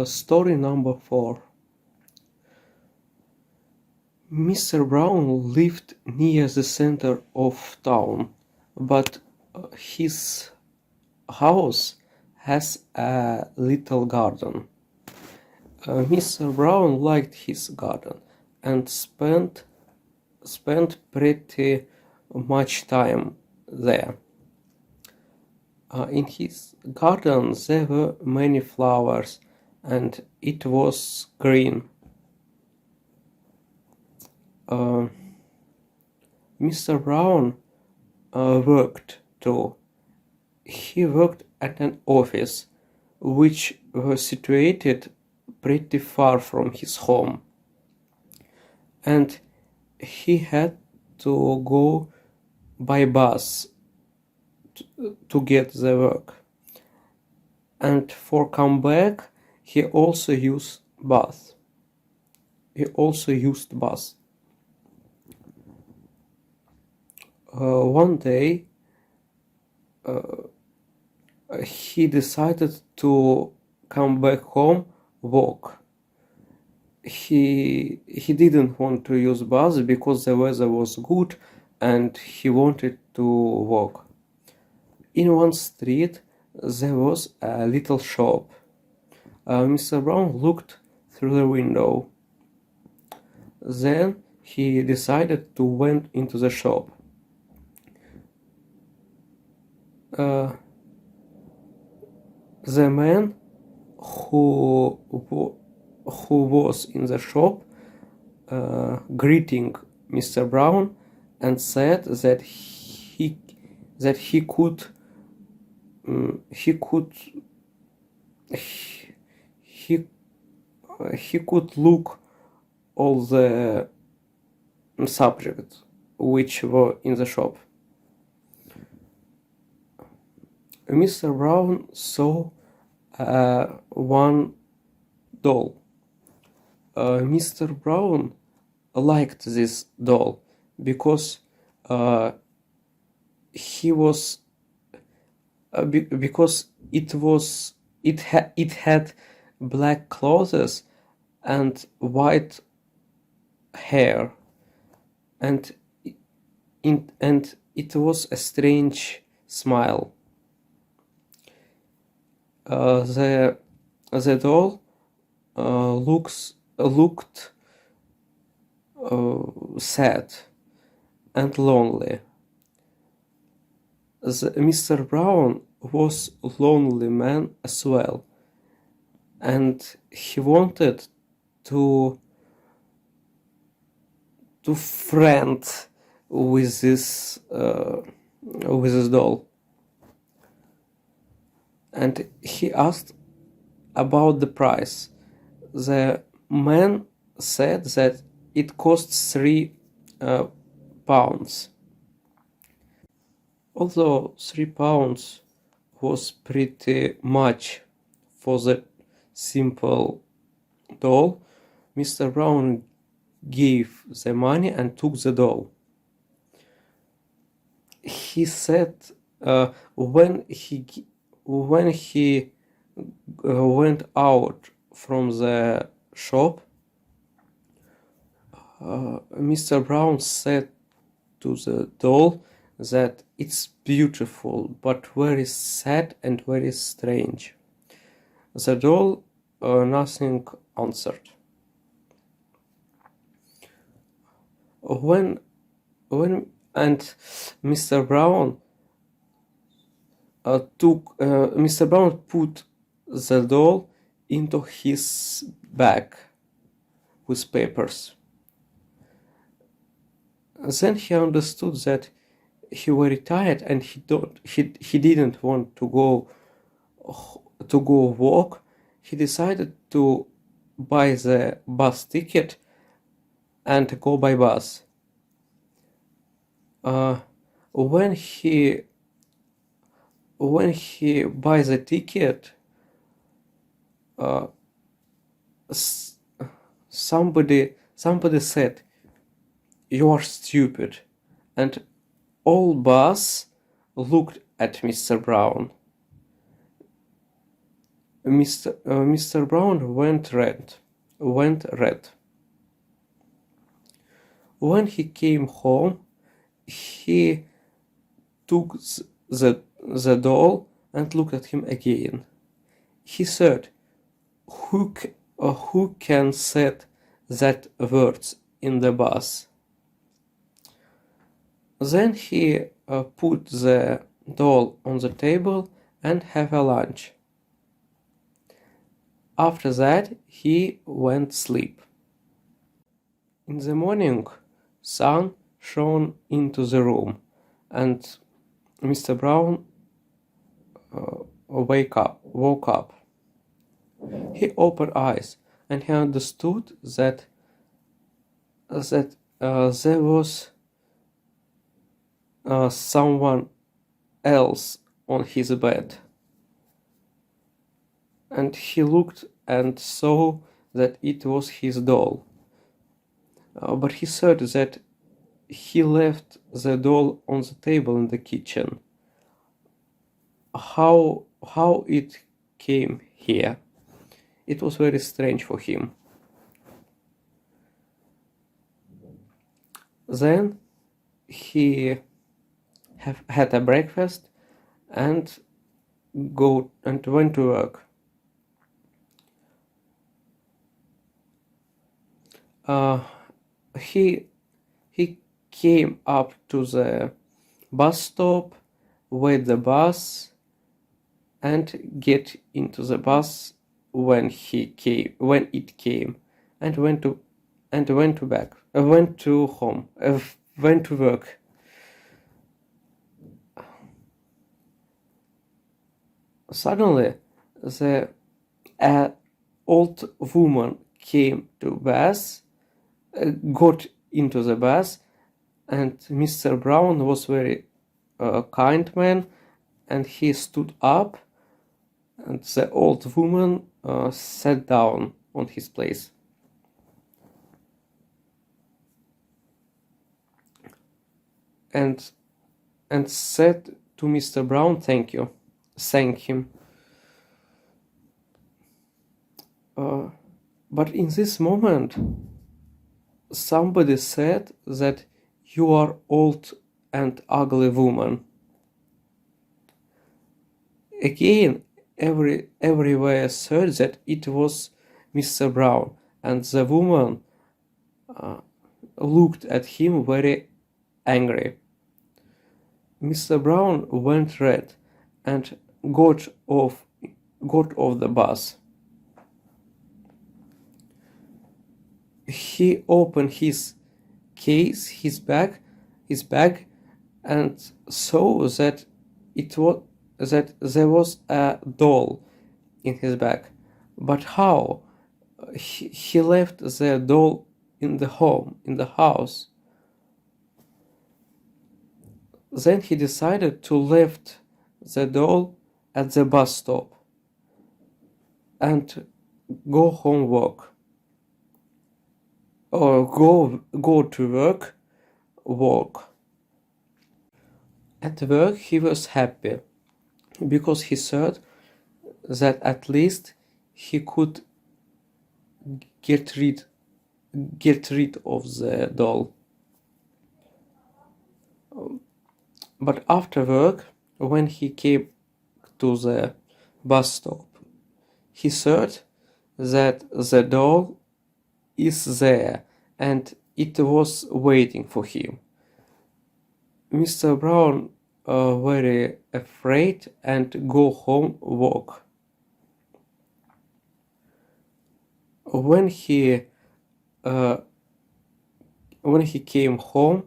Story number 4. Mr. Brown lived near the center of town, but his house has a little garden. Mr. Brown liked his garden and spent pretty much time there. In his garden there were many flowers and it was green. Mr. Brown worked too. He worked at an office which was situated pretty far from his home, and he had to go by bus to get the work. And for come back, he also used bus. One day, he decided to come back home walk. He didn't want to use bus because the weather was good and he wanted to walk. In one street there was a little shop. Mr. Brown looked through the window. Then he decided to went into the shop. The man who was in the shop greeting Mr. Brown and said that he could look all the subjects which were in the shop. Mr. Brown saw one doll. Mr. Brown liked this doll because it had black clothes and white hair, and it was a strange smile. The doll looked sad and lonely. Mr. Brown was a lonely man as well, and he wanted to friend with this doll. And he asked about the price. The man said that it costs 3 pounds. Although 3 pounds was pretty much for the simple doll, Mr. Brown gave the money and took the doll. He said when he went out from the shop, Mr. Brown said to the doll that it's beautiful but very sad and very strange. The doll nothing answered. When Mr. Brown Mr. Brown put the doll into his bag with papers. Then he understood that he was tired and he didn't want to go walk. He decided to buy the bus ticket and go by bus. When he buys the ticket, somebody said, "You are stupid," and all bus looked at Mr. Brown. Mr. Brown went red. Went red. When he came home, he took the doll and looked at him again. He said, who can set that words in the bus? Then he put the doll on the table and have a lunch. After that, he went sleep. In the morning, sun shone into the room, and Mr. Brown woke up. He opened eyes, and he understood that there was someone else on his bed. And he looked and saw that it was his doll. But he said that he left the doll on the table in the kitchen. How it came here? It was very strange for him. Then he had a breakfast and went to work. He came up to the bus stop, wait the bus, and get into the bus when it came, and went to work. Suddenly, the old woman came to bus, got into the bus, and Mr. Brown was very kind man, and he stood up, and the old woman sat down on his place. And said to Mr. Brown, thank you, thank him. But in this moment, somebody said that you are old and ugly woman. Again, everywhere said that it was Mr. Brown, and the woman looked at him very angry. Mr. Brown went red and got off the bus. He opened his case, his bag, and saw that there was a doll in his bag. But how? He left the doll in the house. Then he decided to leave the doll at the bus stop and go home work. Or go to work. At work he was happy because he thought that at least he could get rid of the doll. But after work, when he came to the bus stop, he thought that the doll is there and it was waiting for him. Mr. Brown very afraid and go home work. When he came home,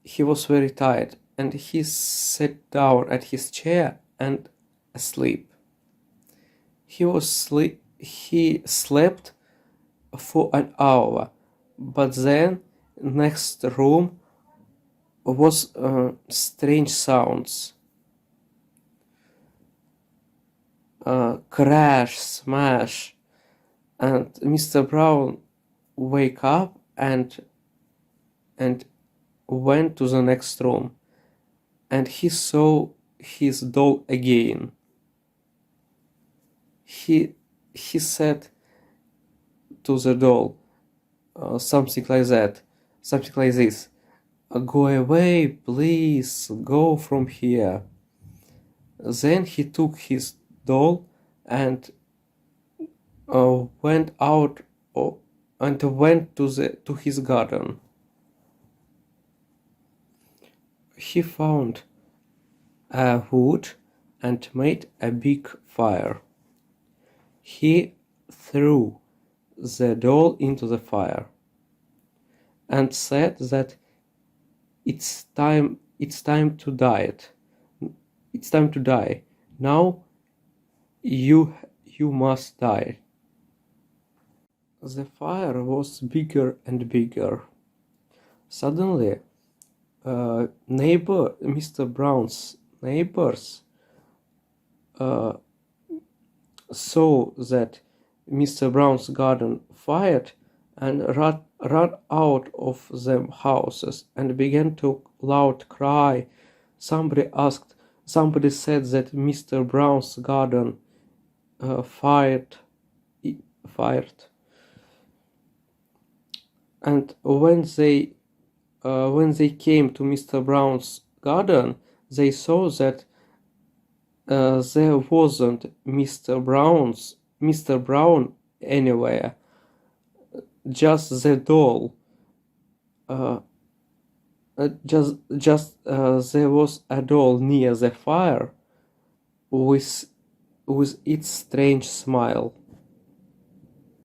he was very tired and he sat down at his chair and asleep. He slept for an hour, but then next room was strange sounds. Crash, smash, and Mr. Brown wake up and went to the next room, and he saw his doll again. he said to the doll something like that, something like this. Go away, please, go from here. Then he took his doll and went out and went to his garden. He found a wood and made a big fire. He threw the doll into the fire and said that it's time to die. It's time to die. Now you must die. The fire was bigger and bigger. Suddenly, Mr. Brown's neighbors saw that Mr. Brown's garden fired and ran out of the houses and began to loud cry. Somebody said that Mr. Brown's garden fired. And when they came to Mr. Brown's garden, they saw that there wasn't Mr. Brown anywhere, just the doll. There was a doll near the fire with its strange smile.